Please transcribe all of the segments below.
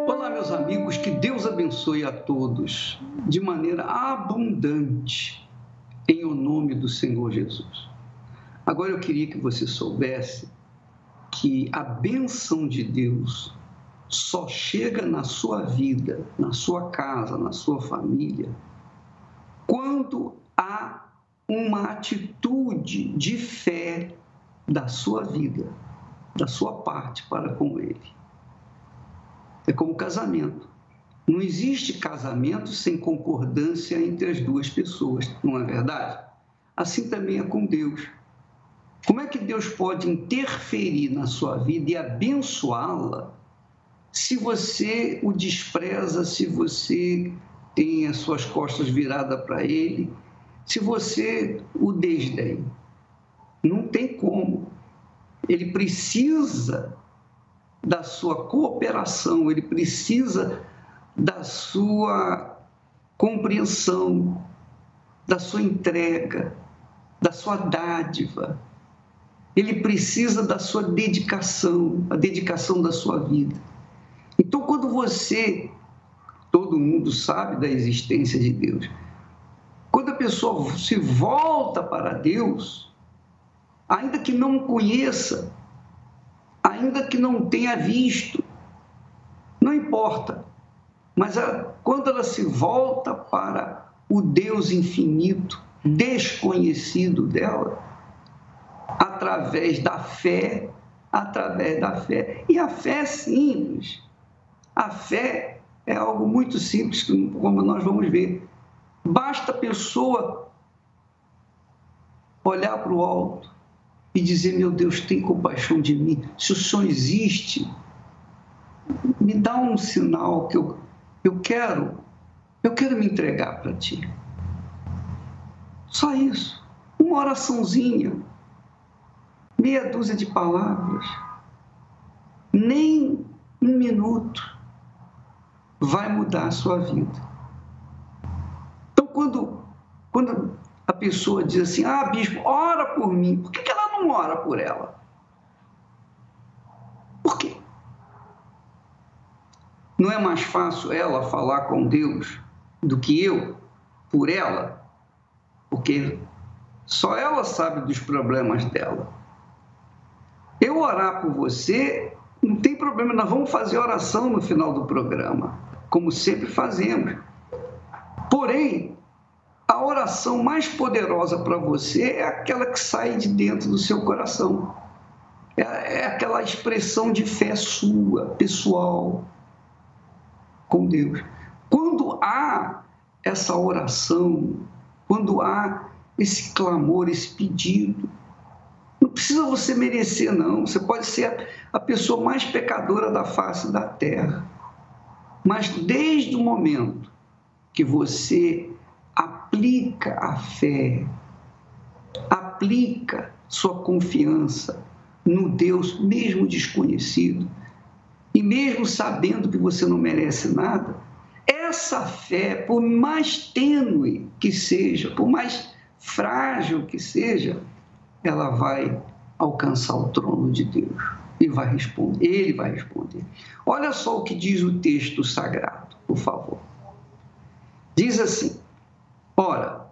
Olá, meus amigos, que Deus abençoe a todos de maneira abundante, em o nome do Senhor Jesus. Agora eu queria que você soubesse que a bênção de Deus só chega na sua vida, na sua casa, na sua família, quando há uma atitude de fé da sua vida, da sua parte para com Ele. É como casamento. Não existe casamento sem concordância entre as duas pessoas, não é verdade? Assim também é com Deus. Como é que Deus pode interferir na sua vida e abençoá-la se você o despreza, se você tem as suas costas viradas para Ele, se você o desdém? Não tem como. Ele precisa da sua cooperação, ele precisa da sua compreensão, da sua entrega, da sua dádiva. Ele precisa da sua dedicação, a dedicação da sua vida. Então, quando todo mundo sabe da existência de Deus, quando a pessoa se volta para Deus, ainda que não o conheça, ainda que não tenha visto, não importa. Mas quando ela se volta para o Deus infinito, desconhecido dela, através da fé, e a fé é simples. A fé é algo muito simples, como nós vamos ver. Basta a pessoa olhar para o alto e dizer: meu Deus, tem compaixão de mim. Se o Senhor existe, me dá um sinal que eu quero me entregar para Ti. Só isso. Uma oraçãozinha, meia dúzia de palavras, nem um minuto vai mudar a sua vida. Então, quando a pessoa diz assim: ah, bispo, ora por mim, por que ela não ora por ela? Por quê? Não é mais fácil ela falar com Deus do que eu por ela? Porque só ela sabe dos problemas dela. Eu orar por você, não tem problema, nós vamos fazer oração no final do programa, como sempre fazemos. Porém, a oração mais poderosa para você é aquela que sai de dentro do seu coração. É aquela expressão de fé sua, pessoal, com Deus. Quando há essa oração, quando há esse clamor, esse pedido, não precisa você merecer, não. Você pode ser a pessoa mais pecadora da face da terra. Mas desde o momento que você aplica a fé, aplica sua confiança no Deus mesmo desconhecido, e mesmo sabendo que você não merece nada, essa fé, por mais tênue que seja, por mais frágil que seja, ela vai alcançar o trono de Deus e vai responder. Ele vai responder. Olha só o que diz o texto sagrado, por favor. Diz assim: ora,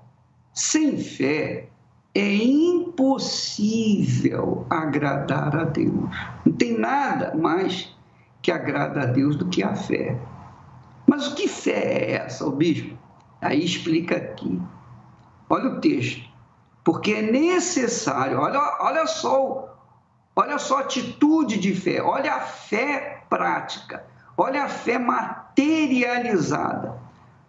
sem fé é impossível agradar a Deus. Não tem nada mais que agrada a Deus do que a fé. Mas o que fé é essa, o bispo? Aí explica aqui. Olha o texto. Porque é necessário, olha só a atitude de fé, olha a fé prática, olha a fé materializada.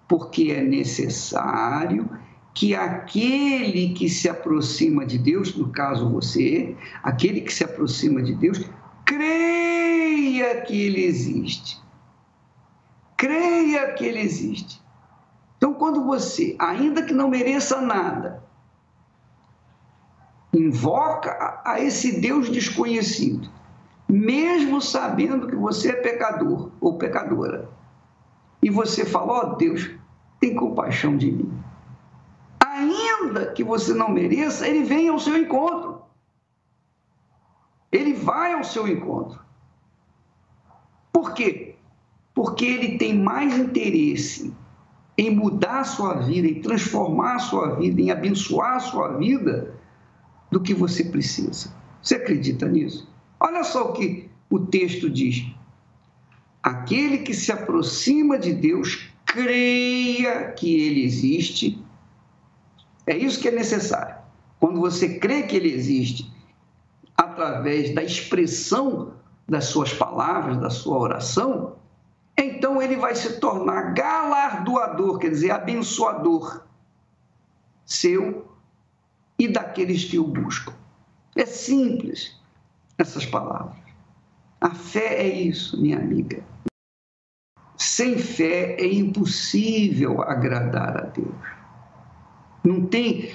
Porque é necessário que aquele que se aproxima de Deus, no caso você, aquele que se aproxima de Deus, creia que Ele existe. Creia que Ele existe. Então, quando você, ainda que não mereça nada, invoca a esse Deus desconhecido, mesmo sabendo que você é pecador ou pecadora, e você fala: ó Deus, tem compaixão de mim. Ainda que você não mereça, Ele vem ao seu encontro. Ele vai ao seu encontro. Por quê? porque ele tem mais interesse em mudar a sua vida, em transformar a sua vida, em abençoar a sua vida, do que você precisa. Você acredita nisso? Olha só o que o texto diz. Aquele que se aproxima de Deus, creia que ele existe. É isso que é necessário. Quando você crê que ele existe, através da expressão das suas palavras, da sua oração, então ele vai se tornar galardoador, quer dizer, abençoador seu e daqueles que o buscam. É simples essas palavras. A fé é isso, minha amiga. Sem fé é impossível agradar a Deus. Não tem...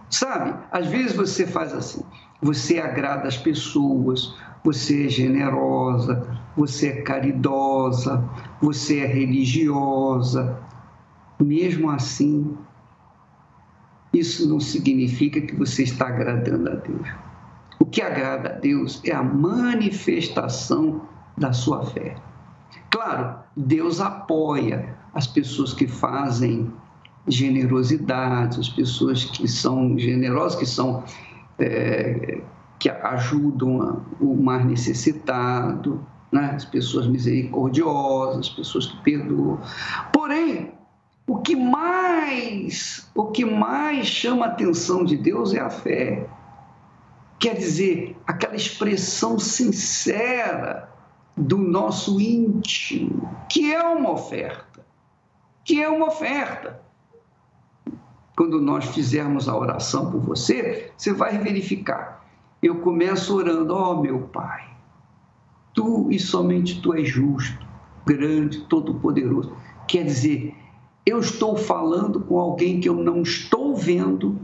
Sabe, às vezes você faz assim, você agrada as pessoas, você é generosa, você é caridosa, você é religiosa. Mesmo assim, isso não significa que você está agradando a Deus. O que agrada a Deus é a manifestação da sua fé. Claro, Deus apoia as pessoas que fazem generosidade, as pessoas que são generosas, que ajudam o mais necessitado, né? As pessoas misericordiosas, as pessoas que perdoam. Porém, o que mais chama a atenção de Deus é a fé. Quer dizer, aquela expressão sincera do nosso íntimo, que é uma oferta. Quando nós fizermos a oração por você, você vai verificar. Eu começo orando, ó meu Pai, Tu e somente Tu és justo, grande, todo-poderoso. Quer dizer, eu estou falando com alguém que eu não estou vendo,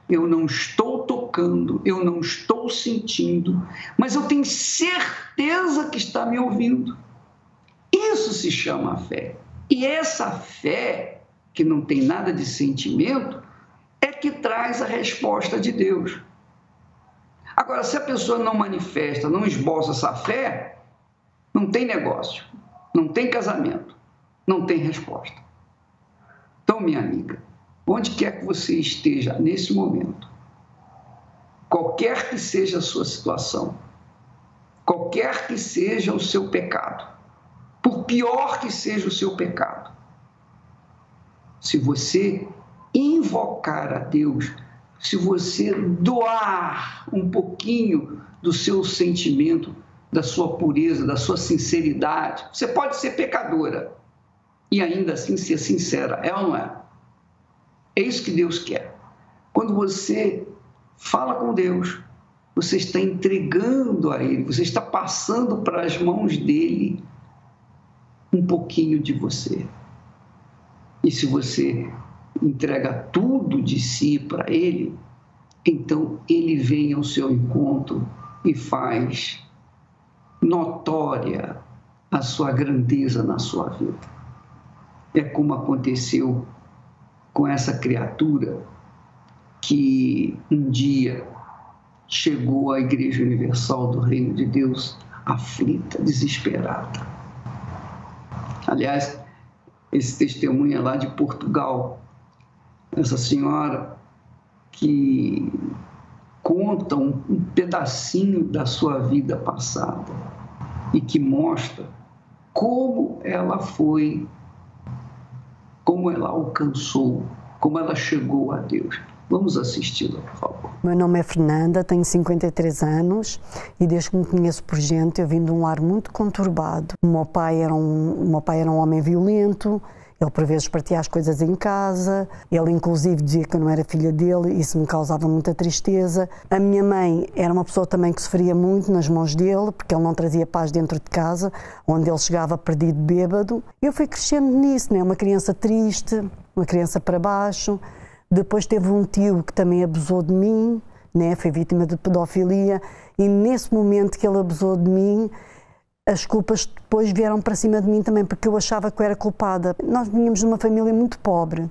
eu não estou tocando, eu não estou sentindo, mas eu tenho certeza que está me ouvindo. Isso se chama fé. E essa fé, que não tem nada de sentimento, é que traz a resposta de Deus. Agora, se a pessoa não manifesta, não esboça essa fé, não tem negócio, não tem casamento, não tem resposta. Então, minha amiga, onde quer que você esteja nesse momento, qualquer que seja a sua situação, qualquer que seja o seu pecado, por pior que seja o seu pecado, se você invocar a Deus, se você doar um pouquinho do seu sentimento, da sua pureza, da sua sinceridade, você pode ser pecadora e ainda assim ser sincera, é ou não é? É isso que Deus quer. Quando você fala com Deus, você está entregando a Ele, você está passando para as mãos dEle um pouquinho de você. E se você entrega tudo de si para Ele, então Ele vem ao seu encontro e faz notória a sua grandeza na sua vida. É como aconteceu com essa criatura que um dia chegou à Igreja Universal do Reino de Deus aflita, desesperada. Aliás, esse testemunho é lá de Portugal. Essa senhora que conta um pedacinho da sua vida passada e que mostra como ela foi, como ela alcançou, como ela chegou a Deus. Vamos assisti-la, por favor. Meu nome é Fernanda, tenho 53 anos e desde que me conheço por gente eu vim de um lar muito conturbado. O meu pai era um homem violento, ele por vezes partia as coisas em casa, ele inclusive dizia que eu não era filha dele, isso me causava muita tristeza. A minha mãe era uma pessoa também que sofria muito nas mãos dele, porque ele não trazia paz dentro de casa, onde ele chegava perdido, bêbado. Eu fui crescendo nisso, né? Uma criança triste, uma criança para baixo. Depois teve um tio que também abusou de mim, né? Foi vítima de pedofilia, e nesse momento que ele abusou de mim, as culpas depois vieram para cima de mim também, porque eu achava que eu era culpada. Nós vínhamos de uma família muito pobre.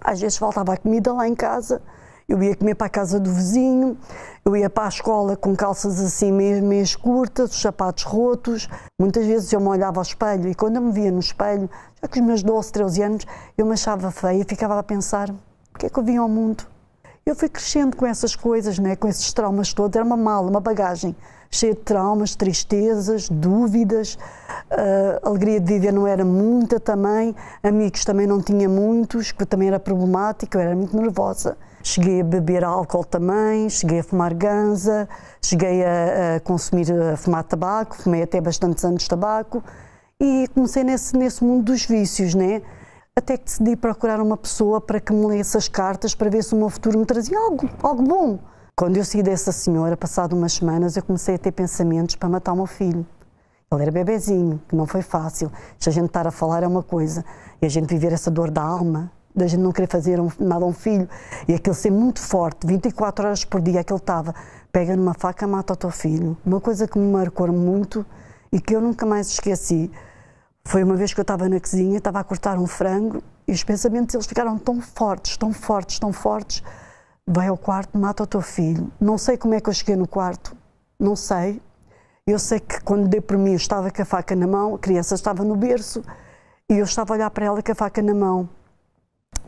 Às vezes faltava a comida lá em casa eu ia comer para a casa do vizinho, eu ia para a escola com calças assim meio curtas, os sapatos rotos. Muitas vezes eu me olhava ao espelho e quando eu me via no espelho, já com os meus 12, 13 anos, eu me achava feia e ficava a pensar, porque é que eu vim ao mundo? Eu fui crescendo com essas coisas, né? Com esses traumas todos, era uma mala, uma bagagem cheia de traumas, tristezas, dúvidas, a alegria de viver não era muita também, amigos também não tinha muitos, que também era problemático, eu era muito nervosa. Cheguei a beber álcool também, cheguei a fumar ganza, cheguei a consumir, a fumar tabaco, fumei até bastantes anos de tabaco e comecei nesse mundo dos vícios, né? Até que decidi procurar uma pessoa para que me lesse as cartas para ver se o meu futuro me trazia algo bom. Quando eu saí dessa senhora, passado umas semanas, eu comecei a ter pensamentos para matar o meu filho. Ele era bebezinho, que não foi fácil. Se a gente estar a falar é uma coisa, e a gente viver essa dor da alma, da gente não querer fazer nada a um filho, e aquele ser muito forte, 24 horas por dia que ele estava, pega numa faca e mata o teu filho. Uma coisa que me marcou muito e que eu nunca mais esqueci, foi uma vez que eu estava na cozinha, estava a cortar um frango, e os pensamentos eles ficaram tão fortes, tão fortes, tão fortes. Vai ao quarto, mata o teu filho. Não sei como é que eu cheguei no quarto, não sei. Eu sei que quando dei por mim eu estava com a faca na mão, a criança estava no berço e eu estava a olhar para ela com a faca na mão.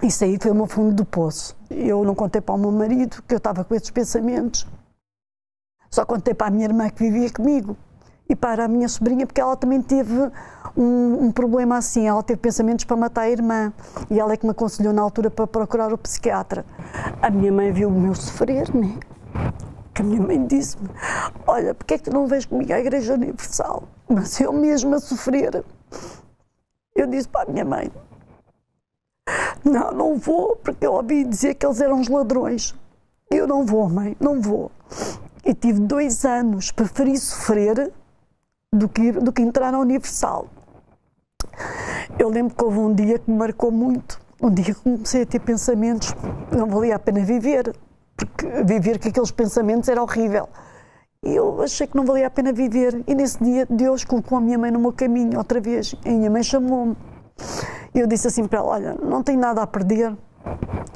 Isso aí foi o meu fundo do poço. Eu não contei para o meu marido que eu estava com esses pensamentos. Só contei para a minha irmã que vivia comigo e para a minha sobrinha, porque ela também teve um problema assim, ela teve pensamentos para matar a irmã e ela é que me aconselhou na altura para procurar o psiquiatra. A minha mãe viu o meu sofrer, né? Que a minha mãe disse-me, olha, porque é que tu não vens comigo à Igreja Universal? Mas eu mesma a sofrer. Eu disse para a minha mãe, não vou, porque eu ouvi dizer que eles eram os ladrões. Eu não vou, mãe, não vou. E tive 2 anos, preferi sofrer do que entrar na Universal. Eu lembro que houve um dia que me marcou muito, um dia que comecei a ter pensamentos, não valia a pena viver, porque viver com aqueles pensamentos era horrível. E eu achei que não valia a pena viver, e nesse dia Deus colocou a minha mãe no meu caminho outra vez, e a minha mãe chamou-me. Eu disse assim para ela, olha, não tenho nada a perder,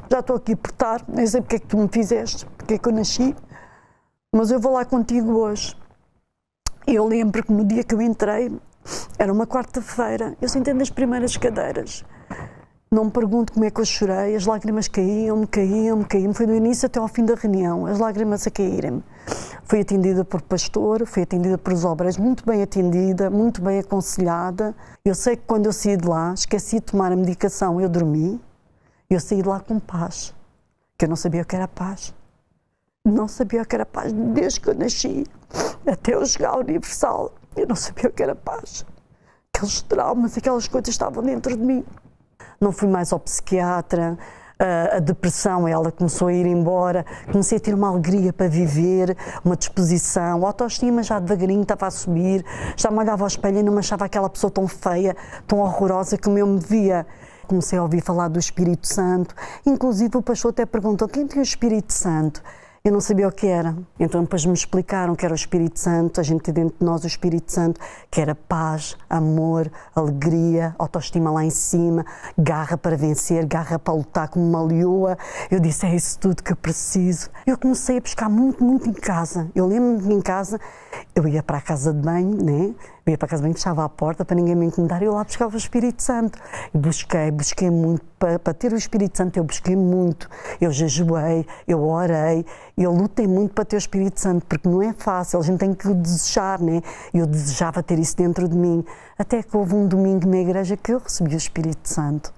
já estou aqui por estar, nem sei porque é que tu me fizeste, porque é que eu nasci, mas eu vou lá contigo hoje. Eu lembro que no dia que eu entrei, era uma quarta-feira, eu sentei nas primeiras cadeiras. Não me pergunto como é que eu chorei, as lágrimas caíam-me, foi do início até ao fim da reunião, as lágrimas a caírem-me. Fui atendida por pastor, fui atendida por os obreiros, muito bem atendida, muito bem aconselhada. Eu sei que quando eu saí de lá, esqueci de tomar a medicação, eu dormi, eu saí de lá com paz, que eu não sabia o que era paz. Não sabia o que era paz desde que eu nasci, até eu chegar ao Universal. Eu não sabia o que era paz. Aqueles traumas, aquelas coisas estavam dentro de mim. Não fui mais ao psiquiatra, a depressão, ela começou a ir embora, comecei a ter uma alegria para viver, uma disposição, a autoestima já devagarinho estava a subir, já me olhava ao espelho e não me achava aquela pessoa tão feia, tão horrorosa como eu me via. Comecei a ouvir falar do Espírito Santo, inclusive o pastor até perguntou, quem tem o Espírito Santo? Eu não sabia o que era, então depois me explicaram que era o Espírito Santo, a gente tem dentro de nós o Espírito Santo, que era paz, amor, alegria, autoestima lá em cima, garra para vencer, garra para lutar como uma leoa. Eu disse, é isso tudo que eu preciso. Eu comecei a buscar muito em casa. Eu lembro-me que em casa, eu ia para a casa de banho, né? Eu ia para a casa de banho, fechava a porta para ninguém me incomodar e eu lá buscava o Espírito Santo. E busquei muito, para ter o Espírito Santo eu busquei muito. Eu jejuei, eu orei, eu lutei muito para ter o Espírito Santo, porque não é fácil, a gente tem que o desejar, né? Eu desejava ter isso dentro de mim. Até que houve um domingo na igreja que eu recebi o Espírito Santo.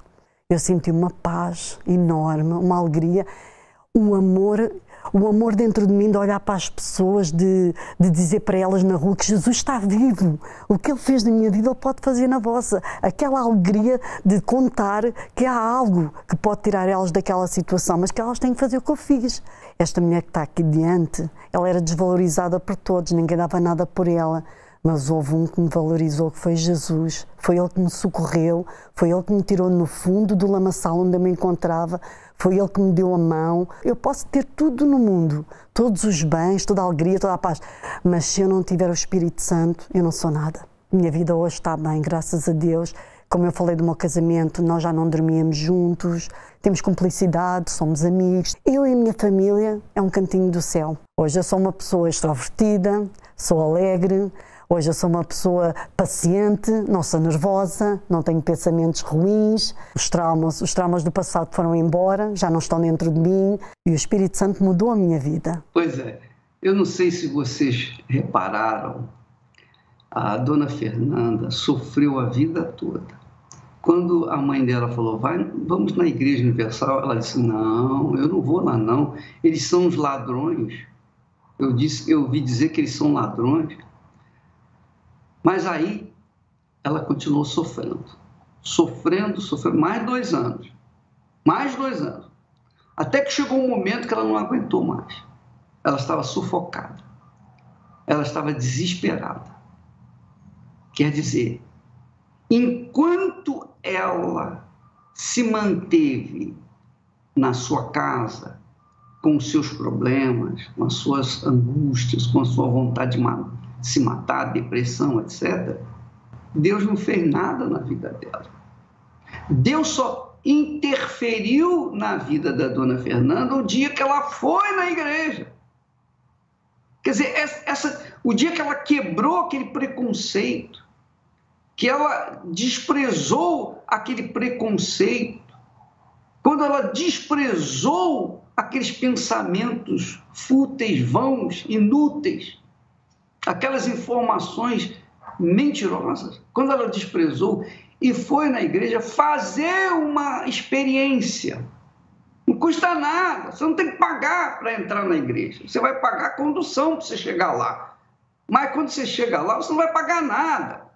Eu senti uma paz enorme, uma alegria, o amor dentro de mim de olhar para as pessoas, de dizer para elas na rua que Jesus está vivo. O que Ele fez na minha vida, Ele pode fazer na vossa. Aquela alegria de contar que há algo que pode tirar elas daquela situação, mas que elas têm que fazer o que eu fiz. Esta mulher que está aqui diante, ela era desvalorizada por todos, ninguém dava nada por ela. Mas houve um que me valorizou, que foi Jesus. Foi Ele que me socorreu, foi Ele que me tirou no fundo do lamaçal onde eu me encontrava, foi Ele que me deu a mão. Eu posso ter tudo no mundo, todos os bens, toda a alegria, toda a paz, mas se eu não tiver o Espírito Santo, eu não sou nada. Minha vida hoje está bem, graças a Deus. Como eu falei do meu casamento, nós já não dormíamos juntos, temos cumplicidade, somos amigos. Eu e a minha família é um cantinho do céu. Hoje eu sou uma pessoa extrovertida, sou alegre, hoje eu sou uma pessoa paciente, não sou nervosa, não tenho pensamentos ruins. Os traumas do passado foram embora, já não estão dentro de mim e o Espírito Santo mudou a minha vida. Pois é, eu não sei se vocês repararam, a dona Fernanda sofreu a vida toda. Quando a mãe dela falou, vamos na Igreja Universal, ela disse, não, eu não vou lá não, eles são os ladrões. Eu ouvi dizer que eles são ladrões. Mas aí ela continuou sofrendo, mais 2 anos. Até que chegou um momento que ela não aguentou mais. Ela estava sufocada, ela estava desesperada. Quer dizer, enquanto ela se manteve na sua casa, com os seus problemas, com as suas angústias, com a sua vontade de se matar, depressão, etc., Deus não fez nada na vida dela. Deus só interferiu na vida da dona Fernanda o dia que ela foi na igreja. Quer dizer, o dia que ela quebrou aquele preconceito, que ela desprezou aquele preconceito, quando ela desprezou aqueles pensamentos fúteis, vãos, inúteis, aquelas informações mentirosas, quando ela desprezou e foi na igreja fazer uma experiência, não custa nada, você não tem que pagar para entrar na igreja, você vai pagar a condução para você chegar lá, mas quando você chega lá, você não vai pagar nada.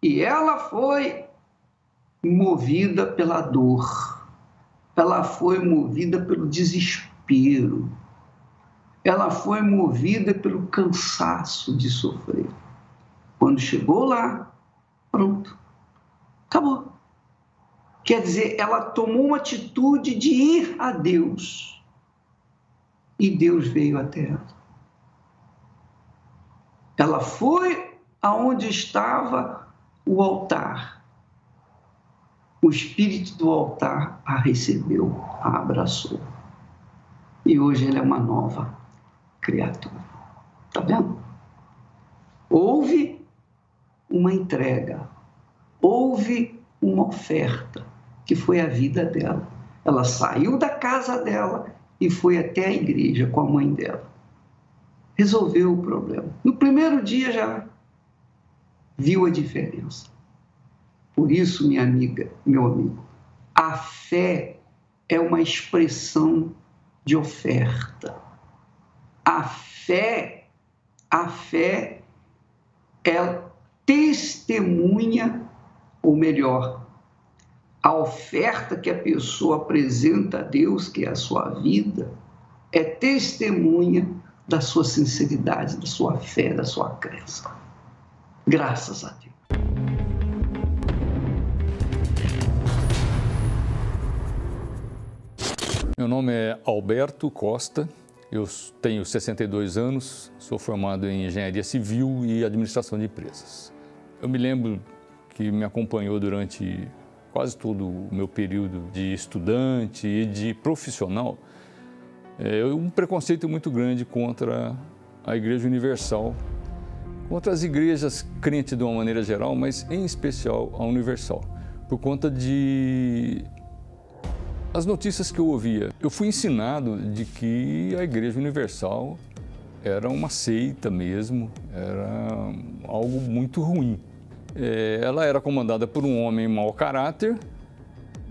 E ela foi movida pela dor, ela foi movida pelo desespero, ela foi movida pelo cansaço de sofrer. Quando chegou lá, pronto, acabou. Quer dizer, ela tomou uma atitude de ir a Deus. E Deus veio até ela. Ela foi aonde estava o altar. O espírito do altar a recebeu, a abraçou. E hoje ela é uma nova criatura. Está vendo? Houve uma entrega, houve uma oferta, que foi a vida dela. Ela saiu da casa dela e foi até a igreja com a mãe dela. Resolveu o problema. No primeiro dia já viu a diferença. Por isso, minha amiga, meu amigo, a fé é uma expressão de oferta. A fé é testemunha, ou melhor, a oferta que a pessoa apresenta a Deus, que é a sua vida, é testemunha da sua sinceridade, da sua fé, da sua crença. Graças a Deus. Meu nome é Alberto Costa, eu tenho 62 anos, sou formado em Engenharia Civil e Administração de Empresas. Eu me lembro que me acompanhou durante quase todo o meu período de estudante e de profissional, um preconceito muito grande contra a Igreja Universal, contra as igrejas crentes de uma maneira geral, mas em especial a Universal, por conta de as notícias que eu ouvia. Eu fui ensinado de que a Igreja Universal era uma seita mesmo, era algo muito ruim. Ela era comandada por um homem mau caráter,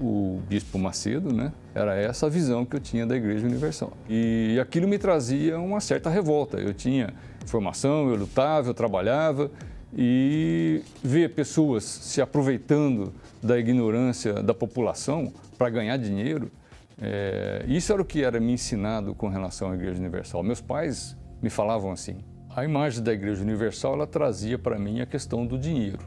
o Bispo Macedo, né? Era essa a visão que eu tinha da Igreja Universal. E aquilo me trazia uma certa revolta. Eu tinha formação, eu lutava, eu trabalhava, e ver pessoas se aproveitando da ignorância da população para ganhar dinheiro, isso era o que era me ensinado com relação à Igreja Universal. Meus pais me falavam assim. A imagem da Igreja Universal, ela trazia para mim a questão do dinheiro,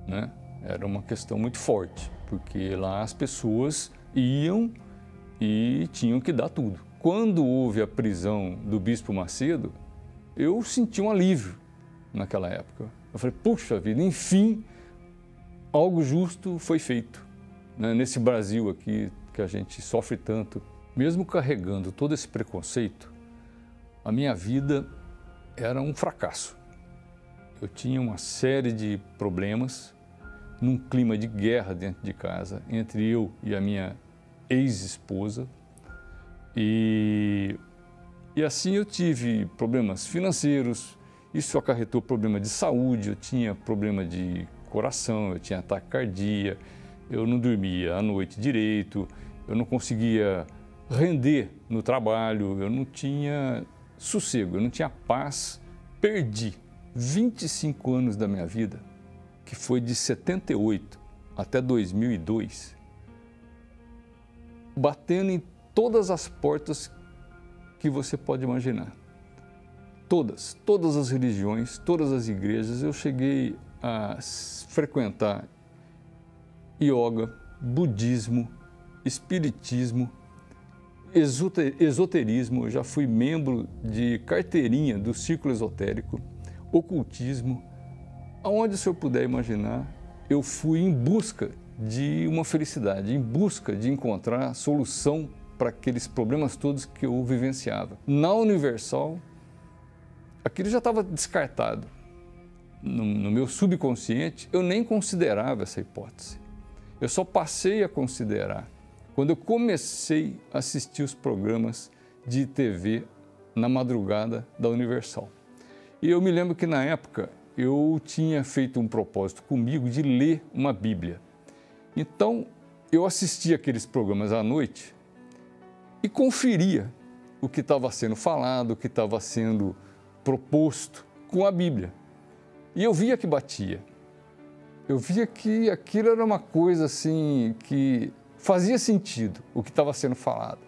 né? Era uma questão muito forte, porque lá as pessoas iam e tinham que dar tudo. Quando houve a prisão do Bispo Macedo, eu senti um alívio naquela época. Eu falei, puxa vida, enfim, algo justo foi feito, né, nesse Brasil aqui, que a gente sofre tanto. Mesmo carregando todo esse preconceito, a minha vida era um fracasso. Eu tinha uma série de problemas, num clima de guerra dentro de casa, entre eu e a minha ex-esposa. E assim eu tive problemas financeiros, isso acarretou problema de saúde, eu tinha problema de coração, eu tinha ataque cardíaco, eu não dormia à noite direito, eu não conseguia render no trabalho, eu não tinha sossego, eu não tinha paz. Perdi 25 anos da minha vida, que foi de 78 até 2002, batendo em todas as portas que você pode imaginar. Todas as religiões, todas as igrejas. Eu cheguei a frequentar yoga, budismo, espiritismo, esoterismo. Eu já fui membro de carteirinha do círculo esotérico, ocultismo. Aonde o senhor puder imaginar, eu fui em busca de uma felicidade, em busca de encontrar solução para aqueles problemas todos que eu vivenciava. Na Universal, aquilo já estava descartado. No meu subconsciente, eu nem considerava essa hipótese. Eu só passei a considerar quando eu comecei a assistir os programas de TV na madrugada da Universal. E eu me lembro que na época eu tinha feito um propósito comigo de ler uma Bíblia. Então eu assistia aqueles programas à noite e conferia o que estava sendo falado, o que estava sendo proposto com a Bíblia. E eu via que batia. Eu via que aquilo era uma coisa assim que fazia sentido, o que estava sendo falado.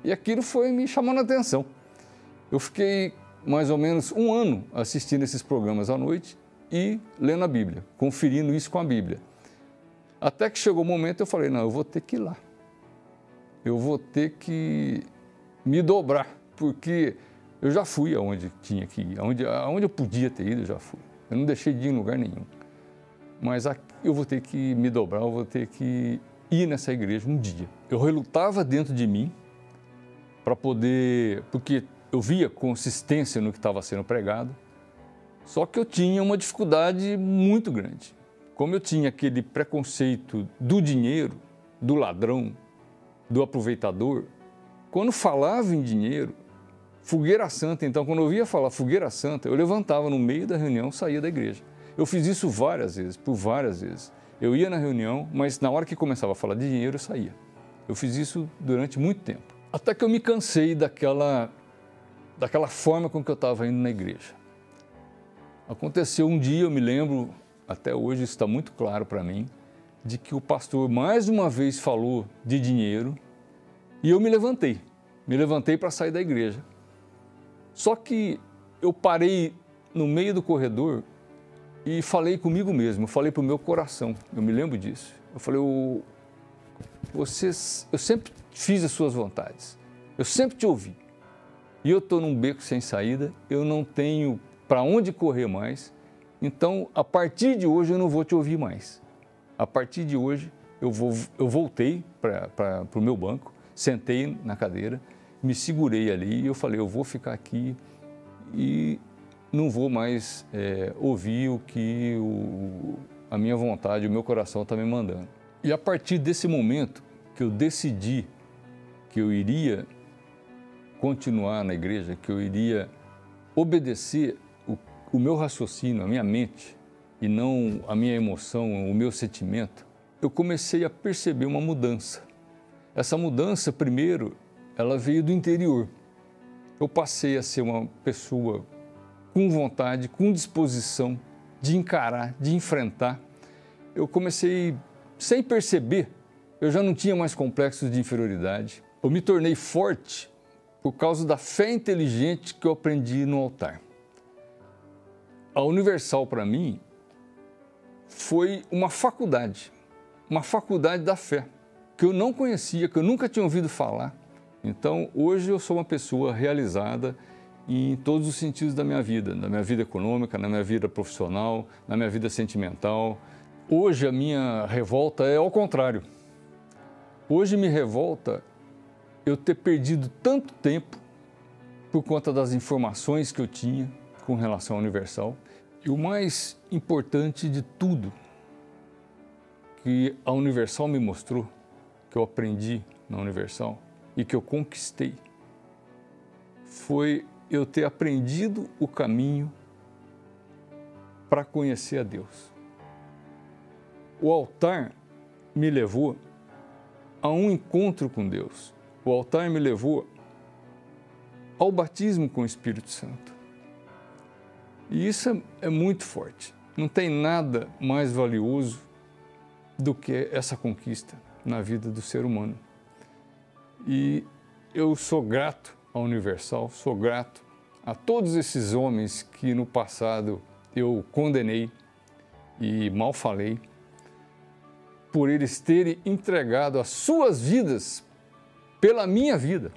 E aquilo foi me chamando a atenção. Eu fiquei mais ou menos um ano assistindo esses programas à noite e lendo a Bíblia, conferindo isso com a Bíblia. Até que chegou o momento eu falei, não, eu vou ter que ir lá. Eu vou ter que me dobrar, porque eu já fui aonde tinha que ir, aonde eu podia ter ido, eu já fui. Eu não deixei de ir em lugar nenhum. Mas eu vou ter que me dobrar, eu vou ter que ir nessa igreja um dia. Eu relutava dentro de mim para poder, porque eu via consistência no que estava sendo pregado, só que eu tinha uma dificuldade muito grande. Como eu tinha aquele preconceito do dinheiro, do ladrão, do aproveitador, quando falava em dinheiro, fogueira santa, então quando eu ouvia falar fogueira santa, eu levantava no meio da reunião, saía da igreja. Eu fiz isso várias vezes, por várias vezes. Eu ia na reunião, mas na hora que começava a falar de dinheiro, eu saía. Eu fiz isso durante muito tempo. Até que eu me cansei daquela forma com que eu estava indo na igreja. Aconteceu um dia, eu me lembro, até hoje isso está muito claro para mim, de que o pastor mais uma vez falou de dinheiro e eu me levantei para sair da igreja. Só que eu parei no meio do corredor e falei comigo mesmo, falei para o meu coração, eu me lembro disso. Eu falei, eu sempre fiz as suas vontades, eu sempre te ouvi. E eu estou num beco sem saída, eu não tenho para onde correr mais, então a partir de hoje eu não vou te ouvir mais. A partir de hoje eu voltei para o meu banco, sentei na cadeira, me segurei ali e eu falei, eu vou ficar aqui e não vou mais ouvir o que a minha vontade, o meu coração está me mandando. E a partir desse momento que eu decidi que eu iria continuar na igreja, que eu iria obedecer o meu raciocínio, a minha mente, e não a minha emoção, o meu sentimento, eu comecei a perceber uma mudança. Essa mudança, primeiro, ela veio do interior. Eu passei a ser uma pessoa com vontade, com disposição de encarar, de enfrentar. Eu comecei, sem perceber, eu já não tinha mais complexos de inferioridade. Eu me tornei forte por causa da fé inteligente que eu aprendi no altar. A Universal, para mim, foi uma faculdade da fé, que eu não conhecia, que eu nunca tinha ouvido falar. Então, hoje eu sou uma pessoa realizada em todos os sentidos da minha vida econômica, na minha vida profissional, na minha vida sentimental. Hoje a minha revolta é ao contrário. Hoje me revolta eu ter perdido tanto tempo por conta das informações que eu tinha com relação à Universal. E o mais importante de tudo que a Universal me mostrou, que eu aprendi na Universal e que eu conquistei, foi eu ter aprendido o caminho para conhecer a Deus. O altar me levou a um encontro com Deus. O altar me levou ao batismo com o Espírito Santo. E isso é muito forte. Não tem nada mais valioso do que essa conquista na vida do ser humano. E eu sou grato à Universal, sou grato a todos esses homens que no passado eu condenei e mal falei, por eles terem entregado as suas vidas pela minha vida.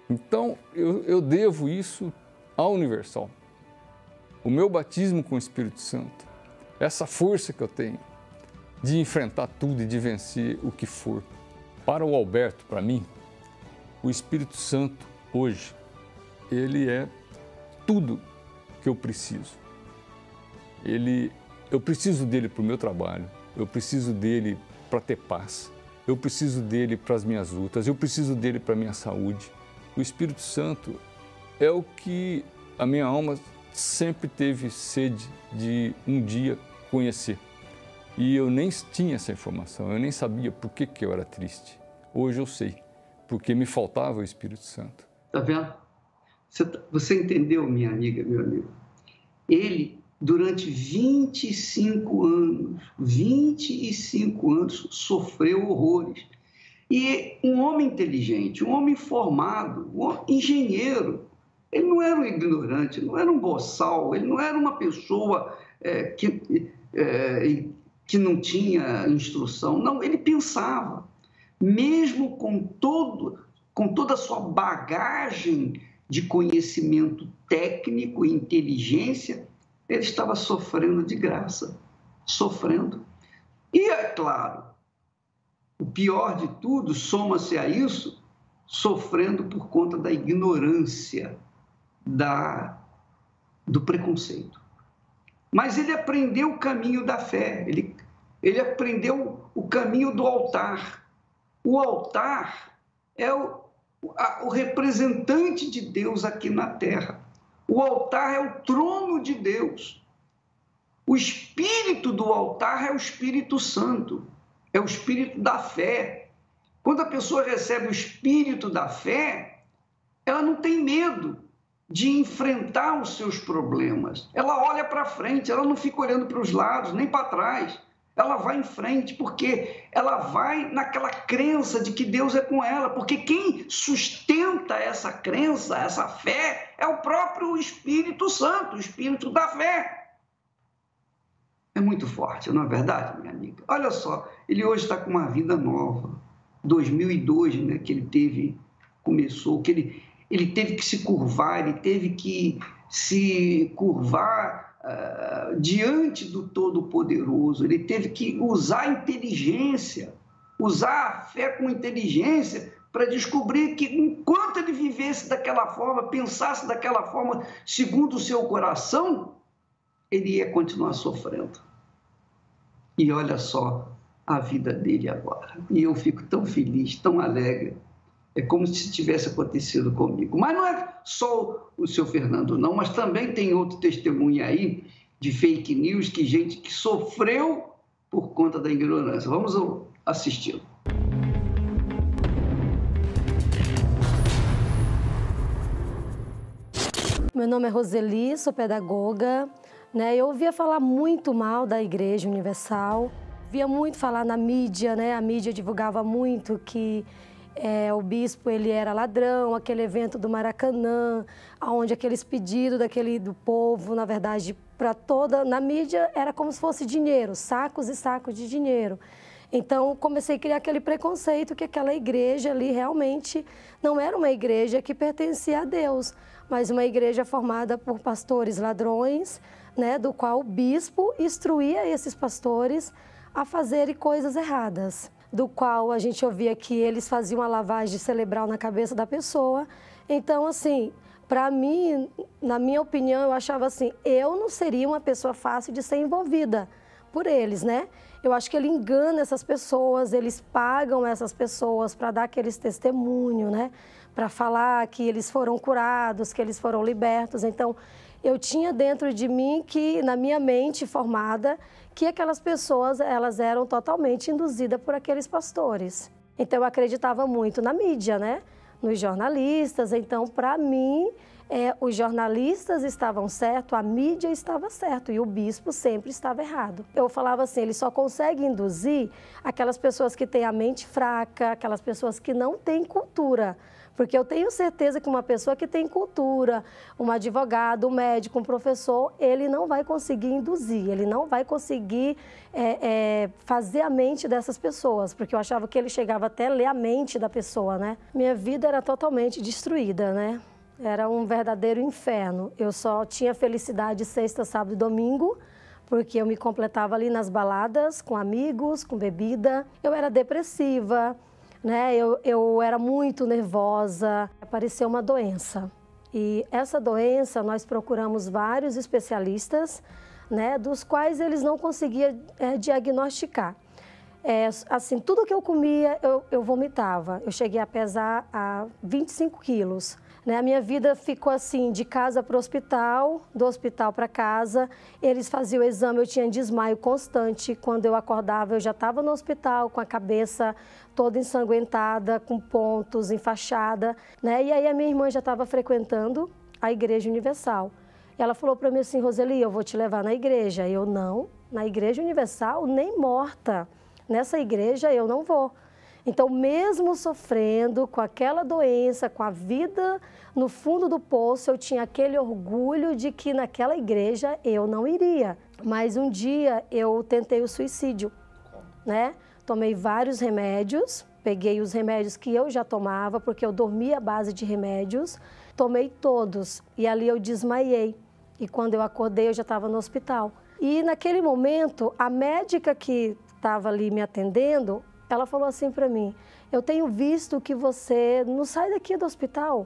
Então, eu devo isso à Universal. O meu batismo com o Espírito Santo, essa força que eu tenho de enfrentar tudo e de vencer o que for. Para o Alberto, para mim, o Espírito Santo hoje, ele é tudo que eu preciso. Eu preciso dele para o meu trabalho, eu preciso dele para ter paz, eu preciso dele para as minhas lutas, eu preciso dele para a minha saúde. O Espírito Santo é o que a minha alma sempre teve sede de um dia conhecer. E eu nem tinha essa informação, eu nem sabia por que eu era triste. Hoje eu sei, porque me faltava o Espírito Santo. Está vendo? Você entendeu, minha amiga, meu amigo? Ele, durante 25 anos, sofreu horrores. E um homem inteligente, um homem formado, um engenheiro, ele não era um ignorante, não era um boçal, ele não era uma pessoa que não tinha instrução. Não, ele pensava. Mesmo com toda a sua bagagem de conhecimento técnico e inteligência, ele estava sofrendo de graça, sofrendo. E, é claro, o pior de tudo, soma-se a isso, sofrendo por conta da ignorância, do preconceito. Mas ele aprendeu o caminho da fé, ele aprendeu o caminho do altar. O altar é o representante de Deus aqui na terra. O altar é o trono de Deus. O espírito do altar é o Espírito Santo, é o espírito da fé. Quando a pessoa recebe o espírito da fé, ela não tem medo de enfrentar os seus problemas. Ela olha para frente, ela não fica olhando para os lados, nem para trás. Ela vai em frente, porque ela vai naquela crença de que Deus é com ela, porque quem sustenta essa crença, essa fé, é o próprio Espírito Santo, o Espírito da fé. É muito forte, não é verdade, minha amiga? Olha só, ele hoje está com uma vida nova. 2002, né, que começou, que ele teve que se curvar, ele teve que se curvar diante do Todo-Poderoso, ele teve que usar a inteligência, usar a fé com inteligência para descobrir que enquanto ele vivesse daquela forma, pensasse daquela forma, segundo o seu coração, ele ia continuar sofrendo. E olha só a vida dele agora. E eu fico tão feliz, tão alegre. É como se tivesse acontecido comigo. Mas não é só o seu Fernando, não, mas também tem outro testemunho aí de fake news, que gente que sofreu por conta da ignorância. Vamos assisti-lo. Meu nome é Roseli, sou pedagoga. Eu ouvia falar muito mal da Igreja Universal. Via muito falar na mídia, a mídia divulgava muito que o bispo ele era ladrão, aquele evento do Maracanã, onde aqueles pedidos do povo, na verdade, para toda, na mídia era como se fosse dinheiro, sacos e sacos de dinheiro. Então, comecei a criar aquele preconceito que aquela igreja ali realmente não era uma igreja que pertencia a Deus, mas uma igreja formada por pastores ladrões, do qual o bispo instruía esses pastores a fazerem coisas erradas. do qual a gente ouvia que eles faziam a lavagem cerebral na cabeça da pessoa. Então, assim, para mim, na minha opinião, eu achava assim, eu não seria uma pessoa fácil de ser envolvida por eles, né? Eu acho que ele engana essas pessoas, eles pagam essas pessoas para dar aqueles testemunhos, né? Para falar que eles foram curados, que eles foram libertos. Então, eu tinha dentro de mim, que na minha mente formada, que aquelas pessoas, elas eram totalmente induzidas por aqueles pastores. Então, eu acreditava muito na mídia, né? Nos jornalistas. Então, para mim, os jornalistas estavam certos, a mídia estava certo e o bispo sempre estava errado. Eu falava assim, ele só consegue induzir aquelas pessoas que têm a mente fraca, aquelas pessoas que não têm cultura. Porque eu tenho certeza que uma pessoa que tem cultura, um advogado, um médico, um professor, ele não vai conseguir induzir, ele não vai conseguir fazer a mente dessas pessoas, porque eu achava que ele chegava até a ler a mente da pessoa, né? Minha vida era totalmente destruída, né? Era um verdadeiro inferno. Eu só tinha felicidade sexta, sábado e domingo, porque eu me completava ali nas baladas, com amigos, com bebida. Eu era depressiva, né? Eu era muito nervosa. Apareceu uma doença. E essa doença, nós procuramos vários especialistas, né? Dos quais eles não conseguiam diagnosticar. Assim, tudo que eu comia, eu vomitava. Eu cheguei a pesar 25 quilos. A minha vida ficou assim, de casa para o hospital, do hospital para casa. Eles faziam o exame, eu tinha desmaio constante. Quando eu acordava, eu já estava no hospital com a cabeça toda ensanguentada, com pontos, enfaixada, né? E aí a minha irmã já estava frequentando a Igreja Universal. Ela falou para mim assim, Roseli, eu vou te levar na igreja. Eu não, na Igreja Universal, nem morta. Nessa igreja eu não vou. Então, mesmo sofrendo com aquela doença, com a vida no fundo do poço, eu tinha aquele orgulho de que naquela igreja eu não iria. Mas um dia eu tentei o suicídio, né? Tomei vários remédios, peguei os remédios que eu já tomava, porque eu dormia à base de remédios, tomei todos e ali eu desmaiei. E quando eu acordei, eu já estava no hospital. E naquele momento, a médica que estava ali me atendendo, ela falou assim para mim, eu tenho visto que você não sai daqui do hospital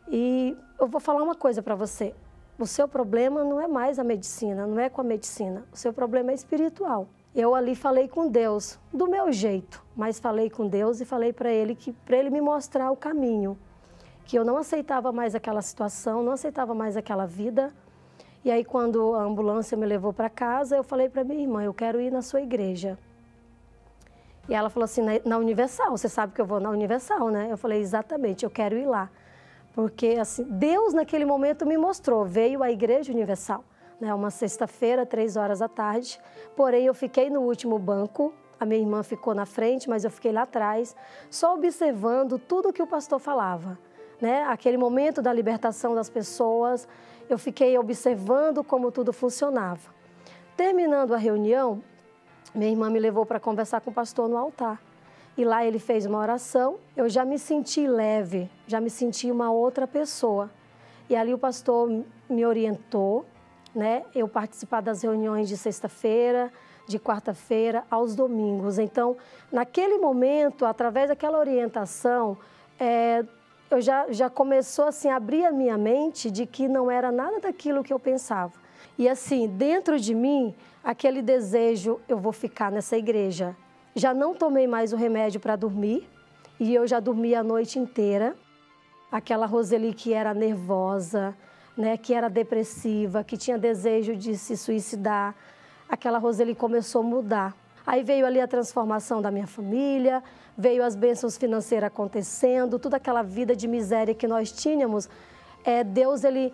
e eu vou falar uma coisa para você, o seu problema não é mais a medicina, não é com a medicina, o seu problema é espiritual. Eu ali falei com Deus, do meu jeito, mas falei com Deus e falei para ele me mostrar o caminho, que eu não aceitava mais aquela situação, não aceitava mais aquela vida. E aí quando a ambulância me levou para casa, eu falei para minha irmã, eu quero ir na sua igreja. E ela falou assim, na Universal, você sabe que eu vou na Universal, né? Eu falei, exatamente, eu quero ir lá. Porque assim, Deus naquele momento me mostrou, veio à Igreja Universal, né? Uma sexta-feira, 3h da tarde, porém eu fiquei no último banco, a minha irmã ficou na frente, mas eu fiquei lá atrás, só observando tudo que o pastor falava, né? Aquele momento da libertação das pessoas, eu fiquei observando como tudo funcionava. Terminando a reunião, minha irmã me levou para conversar com o pastor no altar. E lá ele fez uma oração, eu já me senti leve, já me senti uma outra pessoa. E ali o pastor me orientou, né? Eu participar das reuniões de sexta-feira, de quarta-feira, aos domingos. Então, naquele momento, através daquela orientação, eu já começou assim, a abrir a minha mente de que não era nada daquilo que eu pensava. E assim, dentro de mim, aquele desejo, eu vou ficar nessa igreja. Já não tomei mais o remédio para dormir e eu já dormi a noite inteira. Aquela Roseli que era nervosa, né, que era depressiva, que tinha desejo de se suicidar, aquela Roseli começou a mudar. Aí veio ali a transformação da minha família, veio as bênçãos financeiras acontecendo, toda aquela vida de miséria que nós tínhamos, Deus ele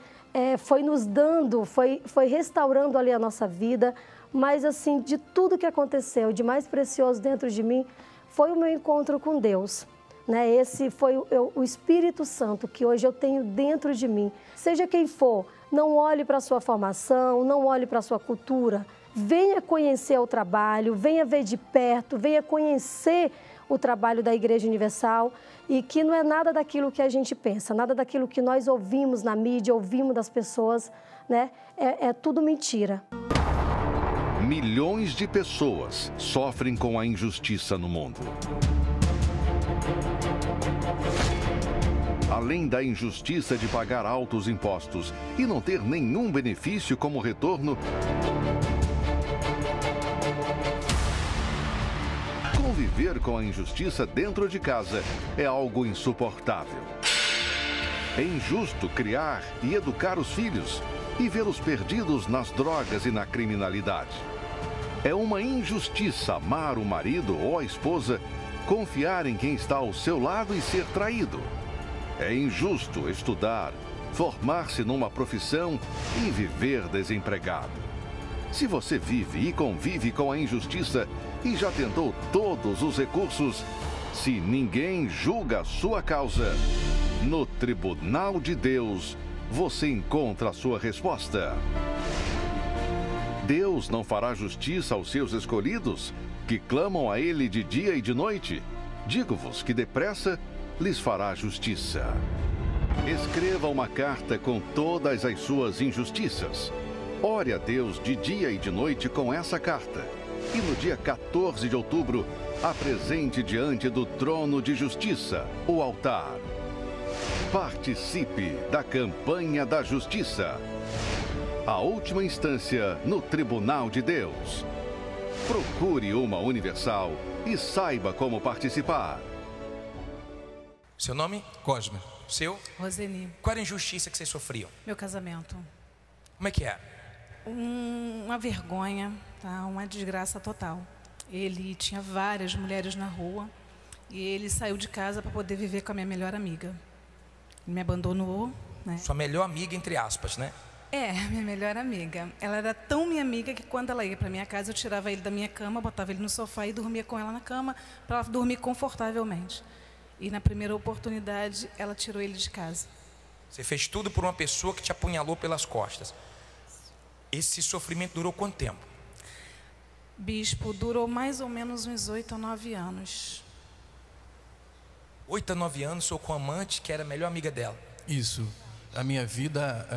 foi nos dando, foi restaurando ali a nossa vida, mas assim, de tudo que aconteceu, de mais precioso dentro de mim, foi o meu encontro com Deus. Né? Esse foi o Espírito Santo que hoje eu tenho dentro de mim. Seja quem for, não olhe para a sua formação, não olhe para a sua cultura, venha conhecer o trabalho, venha ver de perto, venha conhecer o trabalho da Igreja Universal e que não é nada daquilo que a gente pensa, nada daquilo que nós ouvimos na mídia, ouvimos das pessoas, né? É tudo mentira. Milhões de pessoas sofrem com a injustiça no mundo. Além da injustiça de pagar altos impostos e não ter nenhum benefício como retorno, conviver com a injustiça dentro de casa é algo insuportável. É injusto criar e educar os filhos e vê-los perdidos nas drogas e na criminalidade. É uma injustiça amar o marido ou a esposa, confiar em quem está ao seu lado e ser traído. É injusto estudar, formar-se numa profissão e viver desempregado. Se você vive e convive com a injustiça e já tentou todos os recursos, se ninguém julga a sua causa, no Tribunal de Deus você encontra a sua resposta. Deus não fará justiça aos seus escolhidos, que clamam a Ele de dia e de noite? Digo-vos que depressa lhes fará justiça. Escreva uma carta com todas as suas injustiças. Ore a Deus de dia e de noite com essa carta. E no dia 14 de outubro, apresente diante do trono de justiça o altar. Participe da campanha da justiça. A última instância no Tribunal de Deus. Procure uma Universal e saiba como participar. Seu nome? Cosme. Seu? Roseni. Qual era a injustiça que vocês sofriam? Meu casamento. Como é que é? Uma vergonha, tá? Uma desgraça total. Ele tinha várias mulheres na rua e ele saiu de casa para poder viver com a minha melhor amiga. Ele me abandonou, né? Sua melhor amiga, entre aspas, né? É, minha melhor amiga. Ela era tão minha amiga que quando ela ia para minha casa, eu tirava ele da minha cama, botava ele no sofá e dormia com ela na cama para ela dormir confortavelmente. E na primeira oportunidade, ela tirou ele de casa. Você fez tudo por uma pessoa que te apunhalou pelas costas. Esse sofrimento durou quanto tempo? Bispo, durou mais ou menos uns 8 a 9 anos. 8 a 9 anos, sou com amante que era a melhor amiga dela. Isso. A minha vida,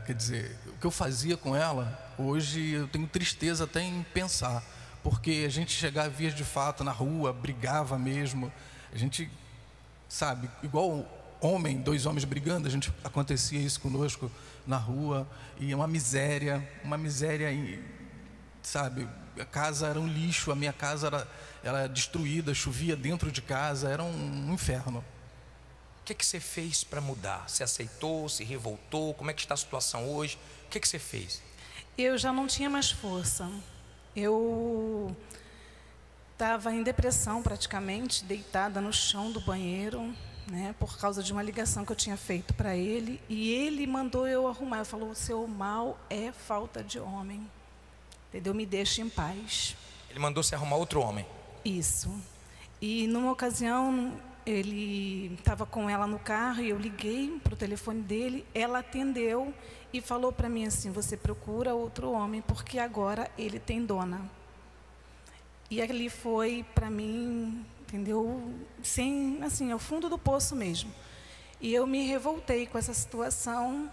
quer dizer, o que eu fazia com ela, hoje eu tenho tristeza até em pensar. Porque a gente chegava, via de fato na rua, brigava mesmo. A gente, sabe, igual homem, 2 homens brigando, acontecia isso conosco na rua. E uma miséria, sabe, a casa era um lixo, a minha casa era destruída, chovia dentro de casa, era um inferno. O que você fez para mudar? Você aceitou, se revoltou? Como é que está a situação hoje? O que você fez? Eu já não tinha mais força. Eu estava em depressão praticamente, deitada no chão do banheiro, né, por causa de uma ligação que eu tinha feito para ele. E ele mandou eu arrumar. Ele falou, seu mal é falta de homem. Entendeu? Me deixe em paz. Ele mandou você arrumar outro homem? Isso. E numa ocasião, ele estava com ela no carro e eu liguei para o telefone dele. Ela atendeu e falou para mim assim, você procura outro homem porque agora ele tem dona. E ali foi para mim, entendeu? Sem, assim, ao fundo do poço mesmo. E eu me revoltei com essa situação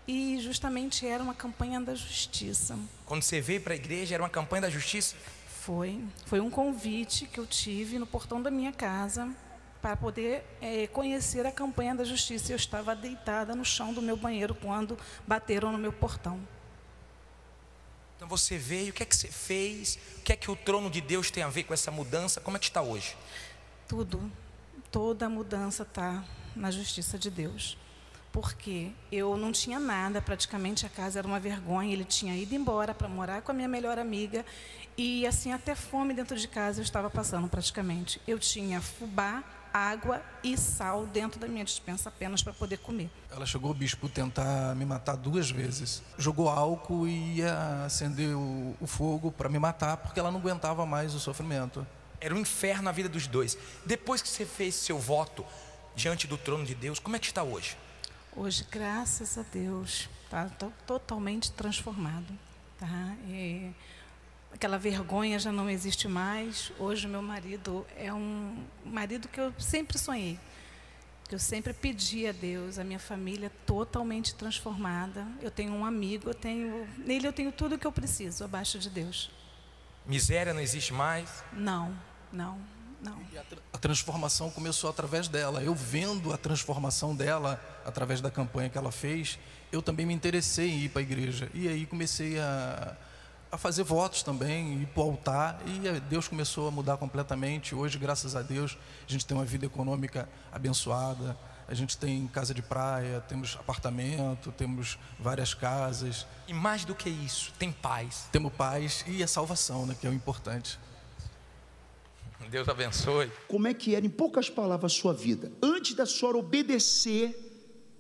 e justamente era uma campanha da justiça. Quando você veio para a igreja, era uma campanha da justiça? Foi um convite que eu tive no portão da minha casa para poder conhecer a campanha da justiça. Eu estava deitada no chão do meu banheiro quando bateram no meu portão. Então você veio, o que é que você fez? O que é que o trono de Deus tem a ver com essa mudança? Como é que está hoje? Tudo, toda a mudança está na justiça de Deus. Porque eu não tinha nada, praticamente a casa era uma vergonha. Ele tinha ido embora para morar com a minha melhor amiga. E assim, até fome dentro de casa eu estava passando praticamente. Eu tinha fubá, água e sal dentro da minha despensa apenas para poder comer. Ela chegou, bispo, tentar me matar 2 vezes. Jogou álcool e ia acender o fogo para me matar, porque ela não aguentava mais o sofrimento. Era um inferno a vida dos dois. Depois que você fez seu voto diante do trono de Deus, como é que está hoje? Hoje, graças a Deus, está totalmente transformado. Tá? E aquela vergonha já não existe mais. Hoje meu marido é um marido que eu sempre sonhei, que eu sempre pedi a Deus, a minha família totalmente transformada. Eu tenho um amigo, nele eu tenho tudo o que eu preciso, abaixo de Deus. Miséria não existe mais? Não. E a transformação começou através dela. Eu vendo a transformação dela através da campanha que ela fez, eu também me interessei em ir para a igreja. E aí comecei a fazer votos também, ir para o altar, e Deus começou a mudar completamente. Hoje, graças a Deus, a gente tem uma vida econômica abençoada, a gente tem casa de praia, temos apartamento, temos várias casas. E mais do que isso, tem paz. Temos paz e a salvação, né, que é o importante. Deus abençoe. Como é que era, em poucas palavras, a sua vida? Antes da senhora obedecer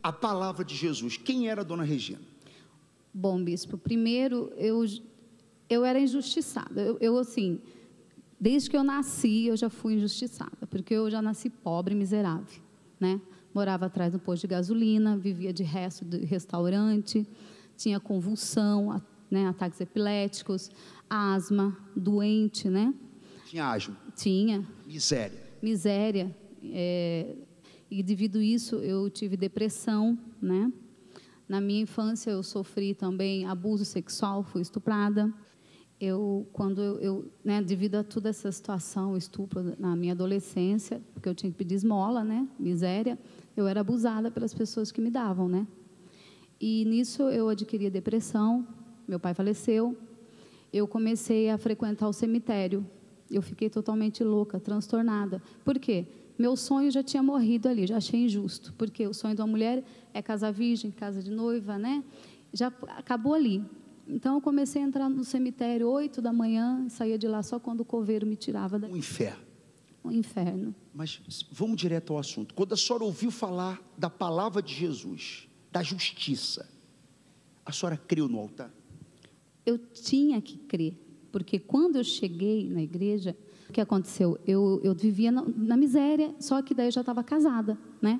a palavra de Jesus, quem era a dona Regina? Bom, bispo, primeiro eu era injustiçada. Eu assim, desde que eu nasci, eu já fui injustiçada, porque eu já nasci pobre e miserável, né? Morava atrás do posto de gasolina, vivia de resto de restaurante, tinha convulsão, né, ataques epiléticos, asma, doente, né? Tinha asma? Tinha. Miséria. E devido a isso eu tive depressão, né? Na minha infância eu sofri também abuso sexual, fui estuprada. Né, devido a toda essa situação, estupro na minha adolescência, porque eu tinha que pedir esmola, né? Miséria, eu era abusada pelas pessoas que me davam, né? E nisso eu adquiri depressão, meu pai faleceu, eu comecei a frequentar o cemitério. Eu fiquei totalmente louca, transtornada. Por quê? Meu sonho já tinha morrido ali, já achei injusto. Porque o sonho de uma mulher é casar virgem, casa de noiva, né? Já acabou ali. Então, eu comecei a entrar no cemitério 8 da manhã, saía de lá só quando o coveiro me tirava daqui. Um inferno. Um inferno. Mas vamos direto ao assunto. Quando a senhora ouviu falar da palavra de Jesus, da justiça, a senhora creu no altar? Eu tinha que crer. Porque quando eu cheguei na igreja, o que aconteceu? Eu vivia na miséria, só que daí eu já estava casada, né?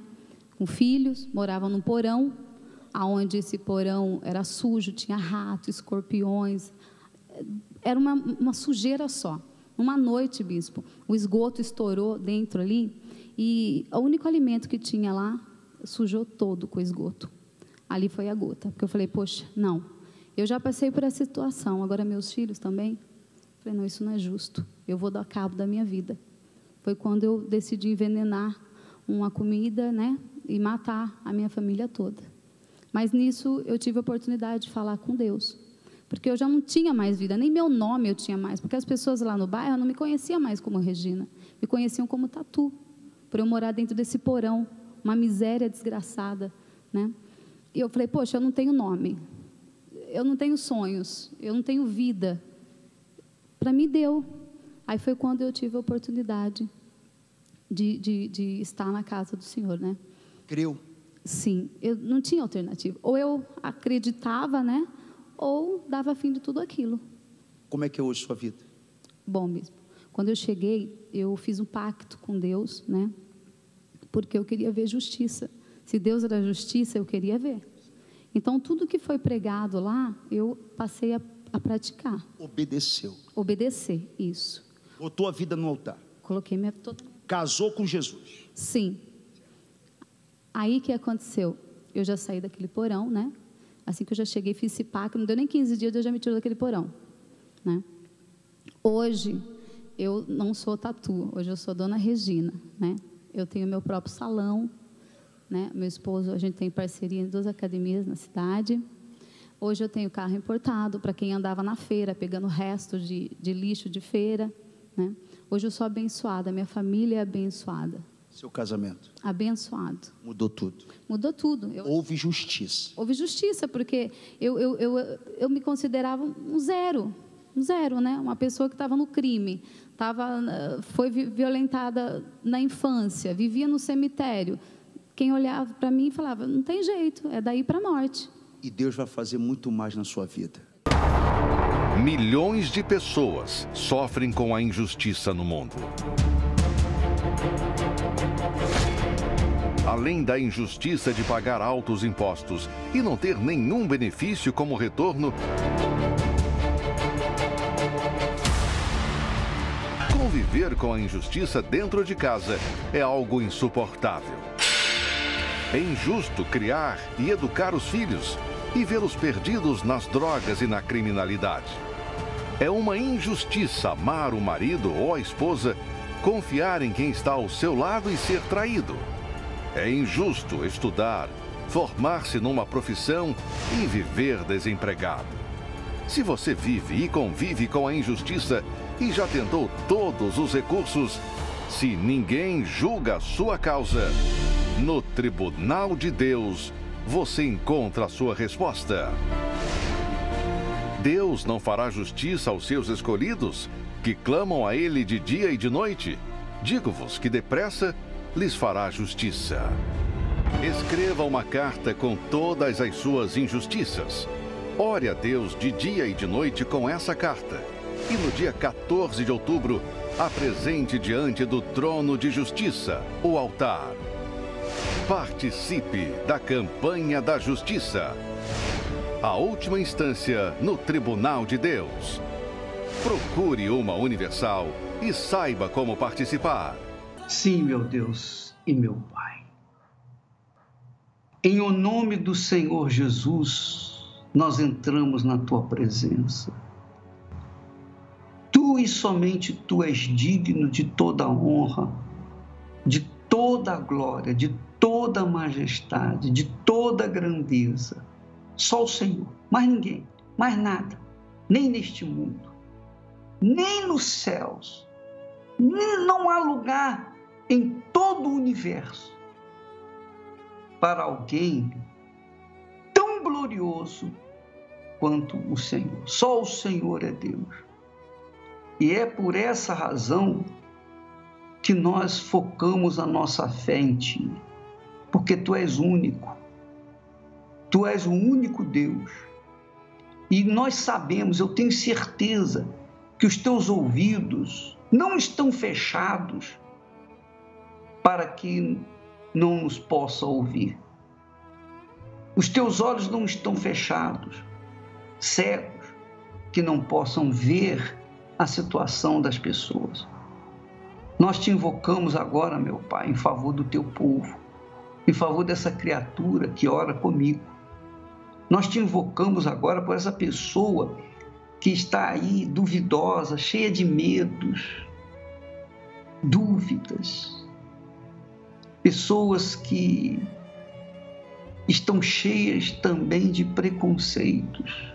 Com filhos, morava num porão, aonde esse porão era sujo, tinha rato, escorpiões, era uma sujeira só. Uma noite, bispo, o esgoto estourou dentro ali e o único alimento que tinha lá sujou todo com o esgoto. Ali foi a gota, porque eu falei, poxa, não. Eu já passei por essa situação, agora meus filhos também. Falei, não, isso não é justo, eu vou dar cabo da minha vida. Foi quando eu decidi envenenar uma comida, né, e matar a minha família toda. Mas nisso eu tive a oportunidade de falar com Deus, porque eu já não tinha mais vida, nem meu nome eu tinha mais, porque as pessoas lá no bairro não me conheciam mais como Regina, me conheciam como Tatu, por eu morar dentro desse porão, uma miséria desgraçada, né? E eu falei, poxa, eu não tenho nome, eu não tenho sonhos, eu não tenho vida. Para mim deu. Aí foi quando eu tive a oportunidade de estar na casa do Senhor, né? Creu? Sim, eu não tinha alternativa. Ou eu acreditava, né? Ou dava fim de tudo aquilo. Como é que é hoje a sua vida? Bom, bispo, quando eu cheguei, eu fiz um pacto com Deus, né? Porque eu queria ver justiça. Se Deus era justiça, eu queria ver. Então, tudo que foi pregado lá, eu passei a praticar. Obedeceu. Obedecer, isso. Botou a vida no altar. Coloquei minha... toda... Casou com Jesus. Sim. Aí, o que aconteceu? Eu já saí daquele porão, né? Assim que eu já cheguei, fiz esse pacto, não deu nem 15 dias, Deus já me tirou daquele porão, né? Hoje, eu não sou Tatu, hoje eu sou Dona Regina, né? Eu tenho meu próprio salão, né? Meu esposo, a gente tem parceria em 2 academias na cidade. Hoje eu tenho carro importado para quem andava na feira, pegando restos de lixo de feira, né? Hoje eu sou abençoada, minha família é abençoada. Seu casamento? Abençoado. Mudou tudo? Mudou tudo. Houve justiça? Houve justiça, porque eu me considerava um zero, né? Uma pessoa que estava no crime, foi violentada na infância, vivia no cemitério. Quem olhava para mim falava, não tem jeito, é daí para a morte. E Deus vai fazer muito mais na sua vida. Milhões de pessoas sofrem com a injustiça no mundo. Além da injustiça de pagar altos impostos e não ter nenhum benefício como retorno, conviver com a injustiça dentro de casa é algo insuportável. É injusto criar e educar os filhos e vê-los perdidos nas drogas e na criminalidade. É uma injustiça amar o marido ou a esposa, confiar em quem está ao seu lado e ser traído. É injusto estudar, formar-se numa profissão e viver desempregado. Se você vive e convive com a injustiça e já tentou todos os recursos, se ninguém julga a sua causa, no tribunal de Deus você encontra a sua resposta. Deus não fará justiça aos seus escolhidos, que clamam a Ele de dia e de noite? Digo-vos que depressa lhes fará justiça. Escreva uma carta com todas as suas injustiças. Ore a Deus de dia e de noite com essa carta. E no dia 14 de outubro, apresente diante do trono de justiça, o altar. Participe da campanha da justiça. A última instância no tribunal de Deus. Procure uma Universal e saiba como participar. Sim, meu Deus e meu Pai. Em o nome do Senhor Jesus, nós entramos na Tua presença. Tu e somente Tu és digno de toda a honra, de toda a glória, de toda a majestade, de toda a grandeza. Só o Senhor, mais ninguém, mais nada, nem neste mundo, nem nos céus, não há lugar em todo o universo para alguém tão glorioso quanto o Senhor. Só o Senhor é Deus. E é por essa razão que nós focamos a nossa fé em Ti, porque Tu és único. Tu és o único Deus. E nós sabemos, eu tenho certeza, que os Teus ouvidos não estão fechados para que não nos possa ouvir. Os Teus olhos não estão fechados, cegos, que não possam ver a situação das pessoas. Nós Te invocamos agora, meu Pai, em favor do Teu povo, em favor dessa criatura que ora comigo. Nós Te invocamos agora por essa pessoa que está aí duvidosa, cheia de medos, dúvidas. Pessoas que estão cheias também de preconceitos.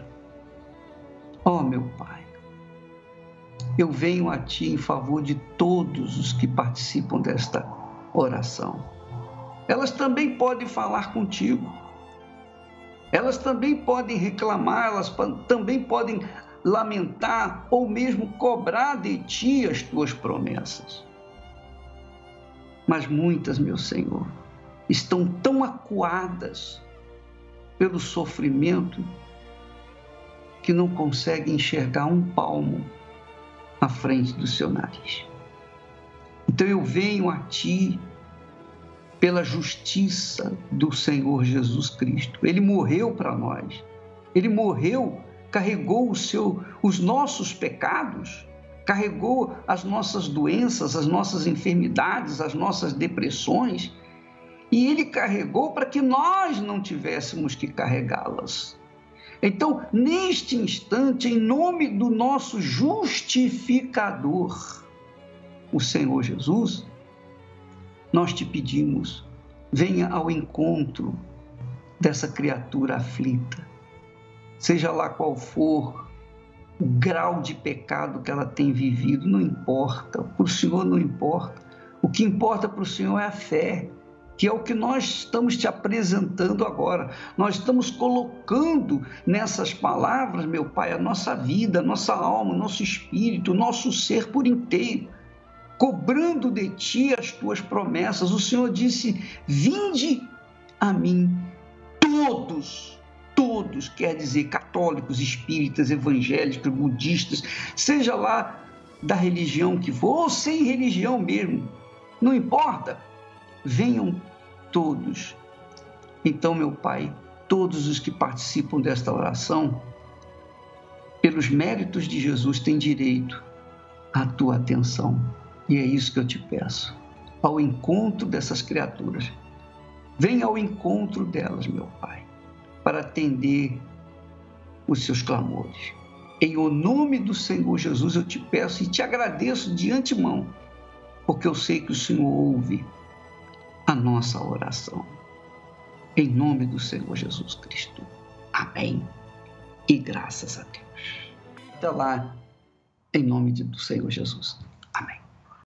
Ó, meu Pai, eu venho a Ti em favor de todos os que participam desta oração. Elas também podem falar contigo. Elas também podem reclamar, elas também podem lamentar ou mesmo cobrar de Ti as Tuas promessas. Mas muitas, meu Senhor, estão tão acuadas pelo sofrimento que não conseguem enxergar um palmo à frente do seu nariz. Então eu venho a Ti pela justiça do Senhor Jesus Cristo. Ele morreu para nós. Ele morreu, carregou os nossos pecados, carregou as nossas doenças, as nossas enfermidades, as nossas depressões, e Ele carregou para que nós não tivéssemos que carregá-las. Então, neste instante, em nome do nosso justificador, o Senhor Jesus, nós Te pedimos, venha ao encontro dessa criatura aflita, seja lá qual for o grau de pecado que ela tem vivido, não importa, para o Senhor não importa. O que importa para o Senhor é a fé, que é o que nós estamos Te apresentando agora. Nós estamos colocando nessas palavras, meu Pai, a nossa vida, a nossa alma, o nosso espírito, o nosso ser por inteiro, cobrando de Ti as Tuas promessas. O Senhor disse, vinde a mim todos, quer dizer, católicos, espíritas, evangélicos, budistas, seja lá da religião que for, ou sem religião mesmo, não importa, venham todos. Então, meu Pai, todos os que participam desta oração, pelos méritos de Jesus, têm direito à Tua atenção. E é isso que eu Te peço, ao encontro dessas criaturas. Venha ao encontro delas, meu Pai, para atender os seus clamores. Em o nome do Senhor Jesus, eu te peço e te agradeço de antemão, porque eu sei que o Senhor ouve a nossa oração. Em nome do Senhor Jesus Cristo. Amém. E graças a Deus. Até lá, em nome do Senhor Jesus.